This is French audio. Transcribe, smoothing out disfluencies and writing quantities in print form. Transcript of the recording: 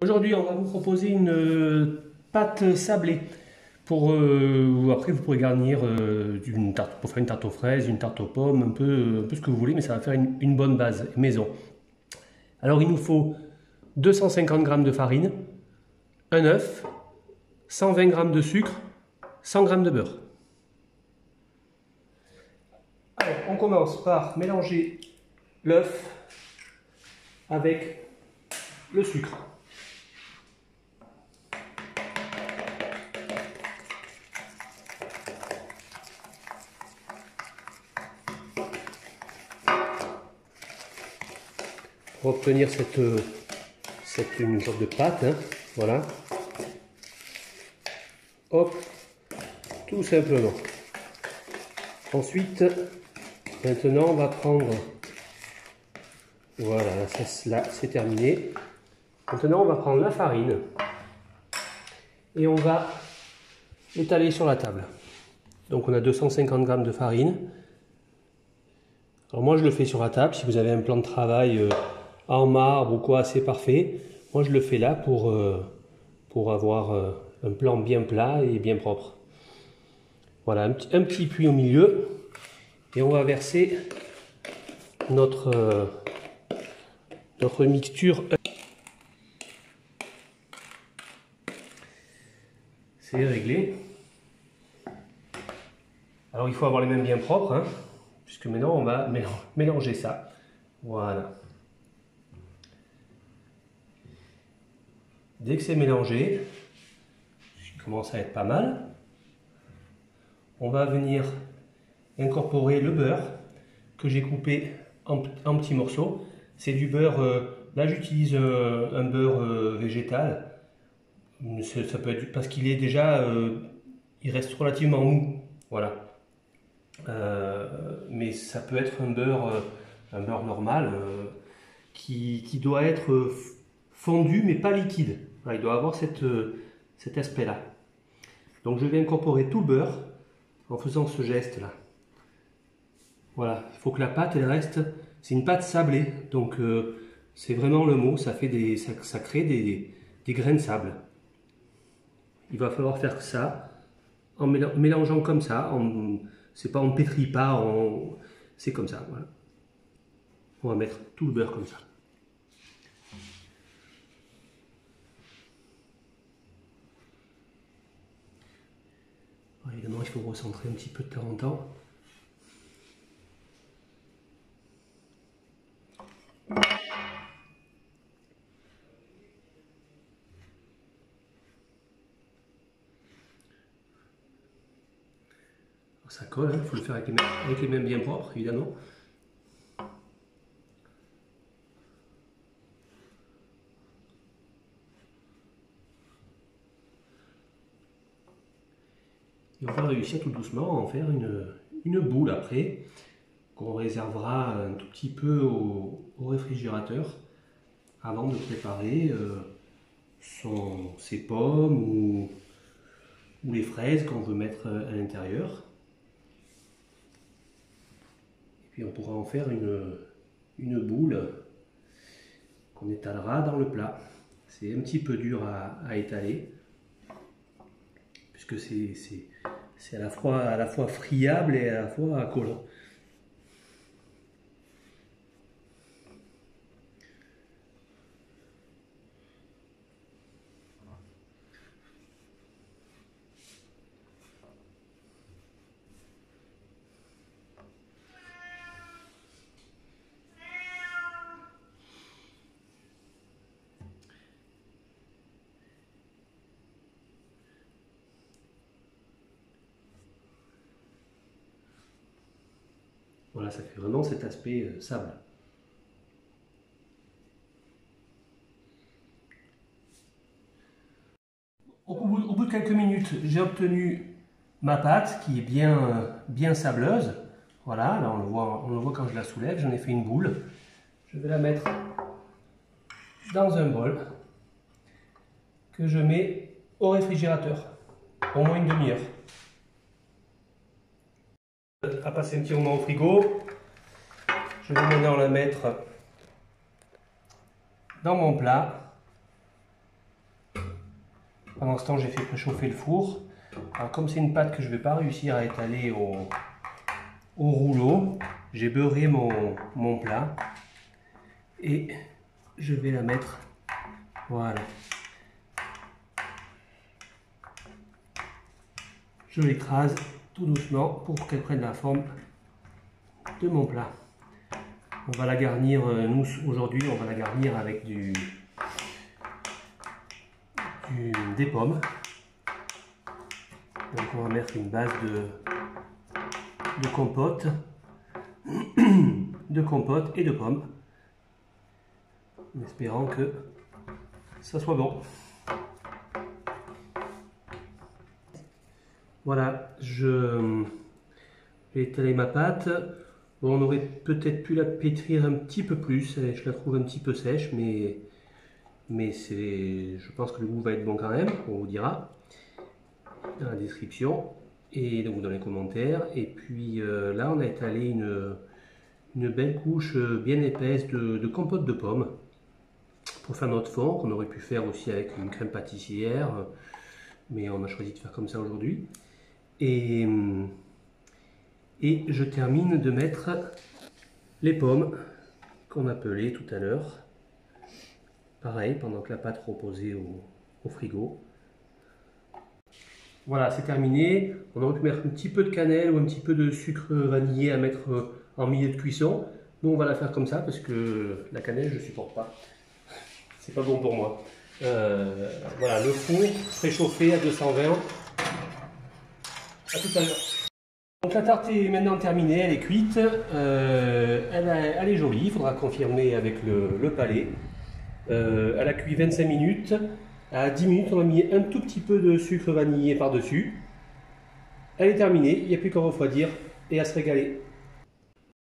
Aujourd'hui, on va vous proposer une pâte sablée. Après, vous pourrez garnir une tarte, pour faire une tarte aux fraises, une tarte aux pommes, un peu ce que vous voulez, mais ça va faire une bonne base maison. Alors, il nous faut 250 g de farine, un œuf, 120 g de sucre, 100 g de beurre. Alors, on commence par mélanger l'œuf avec le sucre. Pour obtenir une sorte de pâte, hein, voilà. Hop, tout simplement. Ensuite, maintenant, on va prendre, voilà, là c'est terminé. Maintenant, on va prendre la farine et on va l'étaler sur la table. Donc, on a 250 g de farine. Alors moi, je le fais sur la table. Si vous avez un plan de travail en marbre ou quoi, c'est parfait. Moi, je le fais là pour avoir un plan bien plat et bien propre. Voilà, un petit puits au milieu. Et on va verser notre mixture. C'est réglé. Alors, il faut avoir les mains bien propres, hein, puisque maintenant, on va mélanger ça. Voilà. Dès que c'est mélangé, ce qui commence à être pas mal, on va venir incorporer le beurre que j'ai coupé en petits morceaux. C'est du beurre, là j'utilise un beurre végétal. Ça peut être parce qu'il est déjà, il reste relativement mou, voilà. Mais ça peut être un beurre normal qui doit être fondu mais pas liquide. Voilà, il doit avoir cet aspect-là. Donc je vais incorporer tout le beurre en faisant ce geste-là. Voilà, il faut que la pâte elle reste, c'est une pâte sablée, donc c'est vraiment le mot, ça crée des grains de sable. Il va falloir faire ça en mélangeant comme ça, c'est pas on pétrit pas, c'est comme ça. Voilà. On va mettre tout le beurre comme ça. Évidemment, il faut recentrer un petit peu de temps en temps. Ça colle, il faut le faire avec les mains bien propres, évidemment. Et on va réussir tout doucement à en faire une boule après, qu'on réservera un tout petit peu au réfrigérateur avant de préparer ses pommes ou les fraises qu'on veut mettre à l'intérieur. Et puis on pourra en faire une boule qu'on étalera dans le plat. C'est un petit peu dur à étaler, puisque c'est à la fois friable et à la fois collant. Voilà, ça fait vraiment cet aspect sable. Au bout de quelques minutes, j'ai obtenu ma pâte qui est bien sableuse. Voilà, là on le voit quand je la soulève, j'en ai fait une boule. Je vais la mettre dans un bol que je mets au réfrigérateur, au moins une demi-heure. À passer un petit moment au frigo, je vais maintenant la mettre dans mon plat Pendant ce temps, j'ai fait préchauffer le four. Alors, comme c'est une pâte que je ne vais pas réussir à étaler au rouleau, j'ai beurré mon plat et je vais la mettre, voilà. Je l'écrase tout doucement pour qu'elle prenne la forme de mon plat. On va la garnir, nous aujourd'hui on va la garnir avec des pommes. Donc on va mettre une base de compote, et de pommes, en espérant que ça soit bon. Voilà, je vais étaler ma pâte. Bon, on aurait peut-être pu la pétrir un petit peu plus, je la trouve un petit peu sèche, mais je pense que le goût va être bon quand même, on vous dira dans la description et donc dans les commentaires. Et puis là, on a étalé une belle couche bien épaisse de compote de pommes pour faire notre fond, qu'on aurait pu faire aussi avec une crème pâtissière, mais on a choisi de faire comme ça aujourd'hui. Et je termine de mettre les pommes qu'on a pelées tout à l'heure. Pareil, pendant que la pâte reposait au frigo. Voilà, c'est terminé. On aurait pu mettre un petit peu de cannelle ou un petit peu de sucre vanillé à mettre en milieu de cuisson. Nous, on va la faire comme ça parce que la cannelle, je ne supporte pas. C'est pas bon pour moi. Voilà, le four préchauffé à 220. À tout à l'heure. Donc la tarte est maintenant terminée, elle est cuite, elle est jolie, il faudra confirmer avec le palais. Elle a cuit 25 minutes, à 10 minutes on a mis un tout petit peu de sucre vanillé par-dessus. Elle est terminée, il n'y a plus qu'à refroidir et à se régaler.